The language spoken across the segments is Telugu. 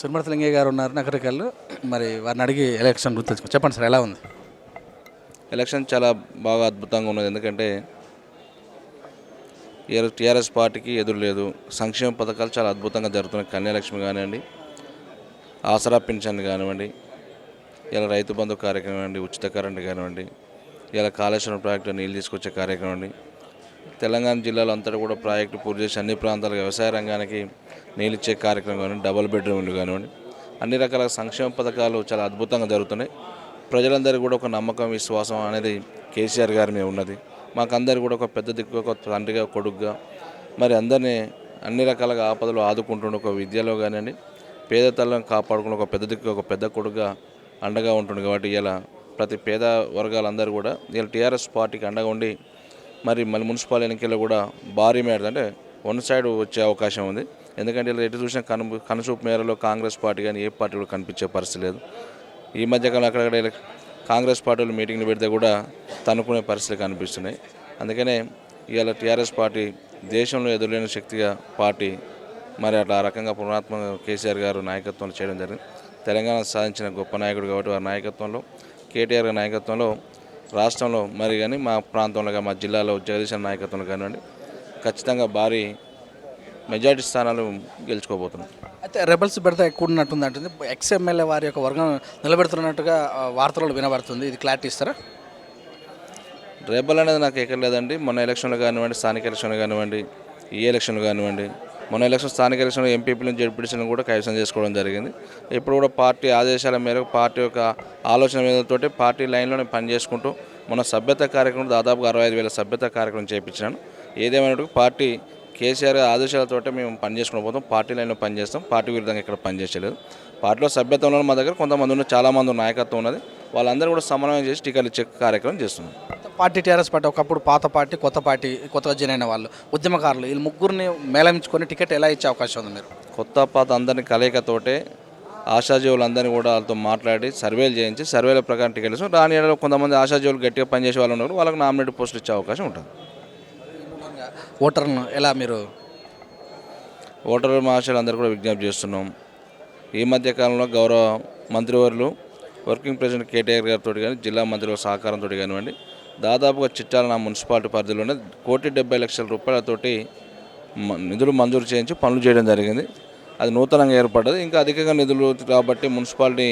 చురుమర్తి లింగయ్య గారు ఉన్నారు నగరికల్లో. మరి వారిని అడిగి ఎలక్షన్ గుర్తు చెప్పండి సార్, ఎలా ఉంది ఎలక్షన్? చాలా బాగా అద్భుతంగా ఉన్నది. ఎందుకంటే టీఆర్ఎస్ పార్టీకి ఎదురు లేదు. సంక్షేమ పథకాలు చాలా అద్భుతంగా జరుగుతున్నాయి. కన్యాలక్ష్మి కానివ్వండి, ఆసరా పింఛన్ కానివ్వండి, ఇలా రైతు బంధు కార్యక్రమం కానివ్వండి, ఉచిత కరెంటు కానివ్వండి, ఇలా కాళేశ్వరం ప్రాజెక్టు నీళ్ళు తీసుకొచ్చే కార్యక్రమం అండి. తెలంగాణ జిల్లాలో అంతటా కూడా ప్రాజెక్టు పూర్తి చేసి అన్ని ప్రాంతాలకు వ్యవసాయ రంగానికి నీళ్ళు ఇచ్చే కార్యక్రమం కానివ్వండి, డబుల్ బెడ్రూమ్లు కానివ్వండి, అన్ని రకాల సంక్షేమ పథకాలు చాలా అద్భుతంగా జరుగుతున్నాయి. ప్రజలందరికీ కూడా ఒక నమ్మకం, విశ్వాసం అనేది కేసీఆర్ గారి మీద ఉన్నది. మాకందరికీ కూడా ఒక పెద్ద దిక్కు, ఒక తండ్రిగా, కొడుకుగా మరి అందరినీ అన్ని రకాలుగా ఆపదలు ఆదుకుంటుండే, ఒక విద్యలో కానివ్వండి, పేద తల్లను కాపాడుకుని ఒక పెద్ద దిక్కు, ఒక పెద్ద కొడుకుగా అండగా ఉంటుంది. కాబట్టి ఇలా ప్రతి పేద వర్గాలందరూ కూడా ఇలా టీఆర్ఎస్ పార్టీకి అండగా ఉండి మరి మళ్ళీ మున్సిపల్ ఎన్నికల్లో కూడా భారీ మేర అంటే వన్ సైడ్ వచ్చే అవకాశం ఉంది. ఎందుకంటే ఇలా ఎటు చూసిన కనుసూపు మేరలో కాంగ్రెస్ పార్టీ కానీ ఏ పార్టీ కూడా కనిపించే పరిస్థితి లేదు. ఈ మధ్యకాలం అక్కడక్కడ కాంగ్రెస్ పార్టీలు మీటింగ్లు పెడితే కూడా తనుకునే పరిస్థితులు కనిపిస్తున్నాయి. అందుకనే ఇవాళ టీఆర్ఎస్ పార్టీ దేశంలో ఎదురులేని శక్తిగా పార్టీ మరి అట్లా ఆ రకంగా పుణాత్మక కేసీఆర్ గారు నాయకత్వంలో చేయడం జరిగింది. తెలంగాణ సాధించిన గొప్ప నాయకుడు కాబట్టి వారి నాయకత్వంలో, కేటీఆర్ గారి నాయకత్వంలో రాష్ట్రంలో మరి కానీ మా ప్రాంతంలో మా జిల్లాలో జగదీశన్ నాయకత్వంలో కానివ్వండి ఖచ్చితంగా భారీ మెజార్టీ స్థానాలు గెలుచుకోబోతున్నాం. అయితే రెబల్స్ పెడితే ఎక్కువ ఉన్నట్టుంది అంటుంది. ఎక్స్ఎమ్మెల్యే వారి యొక్క వర్గం నిలబెడుతున్నట్టుగా వార్తలు వినబడుతుంది. ఇది క్లారిటీ ఇస్తారా? రెబల్ అనేది నాకు ఎక్కడ లేదండి. మొన్న ఎలక్షన్లు కానివ్వండి, స్థానిక ఎలక్షన్లు కానివ్వండి, ఈ ఎలక్షన్లు కానివ్వండి, మొన్న ఎలక్షన్ స్థానిక ఎలక్షన్లో ఎంపీపీలను జడ్పీటీసీలను కూడా కైవసం చేసుకోవడం జరిగింది. ఇప్పుడు కూడా పార్టీ ఆదేశాల మేరకు పార్టీ యొక్క ఆలోచన మీదతోటి పార్టీ లైన్లోనే పనిచేసుకుంటూ మొన్న సభ్యత కార్యక్రమం దాదాపుగా 65,000 సభ్యత కార్యక్రమం చేయించినాను. ఏదేమైనా పార్టీ కేసీఆర్ ఆదేశాలతోటే మేము పనిచేసుకుని పోతాం. పార్టీ లైన్లో పనిచేస్తాం. పార్టీ విరుద్ధంగా ఇక్కడ పనిచేయలేదు. పార్టీలో సభ్యత్వంలో మా దగ్గర కొంతమంది ఉన్న చాలామంది నాయకత్వం ఉన్నది. వాళ్ళందరూ కూడా సమన్వయం చేసి టికెట్లు ఇచ్చే కార్యక్రమం చేస్తున్నాం. పార్టీ టీఆర్ఎస్ పార్టీ ఒకప్పుడు పాత పార్టీ, కొత్త పార్టీ, కొత్తగా జాయిన్ అయిన వాళ్ళు, ఉద్యమకారులు, వీళ్ళు ముగ్గురిని మేళమించుకొని టికెట్ ఎలా ఇచ్చే అవకాశం ఉంది? మీరు కొత్త పాత అందరినీ కలయికతోటే ఆశాజీవులందరినీ కూడా వాళ్ళతో మాట్లాడి సర్వేలు చేయించి సర్వేల ప్రకారం టికెట్లు ఇస్తాం. రాని ఏడాది కొంతమంది ఆశాజీవులు గట్టిగా పనిచేసే వాళ్ళు ఉన్నారు, వాళ్ళకి నామినేట్ పోస్టులు ఇచ్చే అవకాశం ఉంటుంది. ఓటర్లను ఎలా మీరు ఓటర్ల మహాశయులు అందరూ కూడా విజ్ఞప్తి చేస్తున్నాం. ఈ మధ్య కాలంలో గౌరవ మంత్రివర్యులు వర్కింగ్ ప్రెసిడెంట్ కేటీఆర్ గారితో కానీ జిల్లా మంత్రుల సహకారంతో కానివ్వండి దాదాపుగా చిట్టాల నా మున్సిపాలిటీ పరిధిలోనే 1,70,00,000 రూపాయలతోటి నిధులు మంజూరు చేయించి పనులు చేయడం జరిగింది. అది నూతనంగా ఏర్పడ్డది. ఇంకా అధికంగా నిధులు కాబట్టి మున్సిపాలిటీ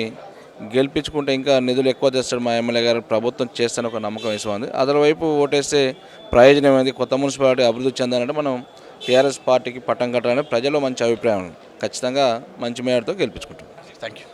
గెలిపించుకుంటే ఇంకా నిధులు ఎక్కువ తెస్తాడు మా ఎమ్మెల్యే గారు, ప్రభుత్వం చేస్తాను ఒక నమ్మకం ఇస్తుంది. అదర్వైపు ఓటేస్తే ప్రయోజనం ఏంది? కొత్త మున్సిపాలిటీ అభివృద్ధి చెందాలంటే మనం టీఆర్ఎస్ పార్టీకి పట్టం కట్టాలని ప్రజల్లో మంచి అభిప్రాయం ఉంది. ఖచ్చితంగా మంచి మేరతో గెలిపించుకుంటాం. Thank you.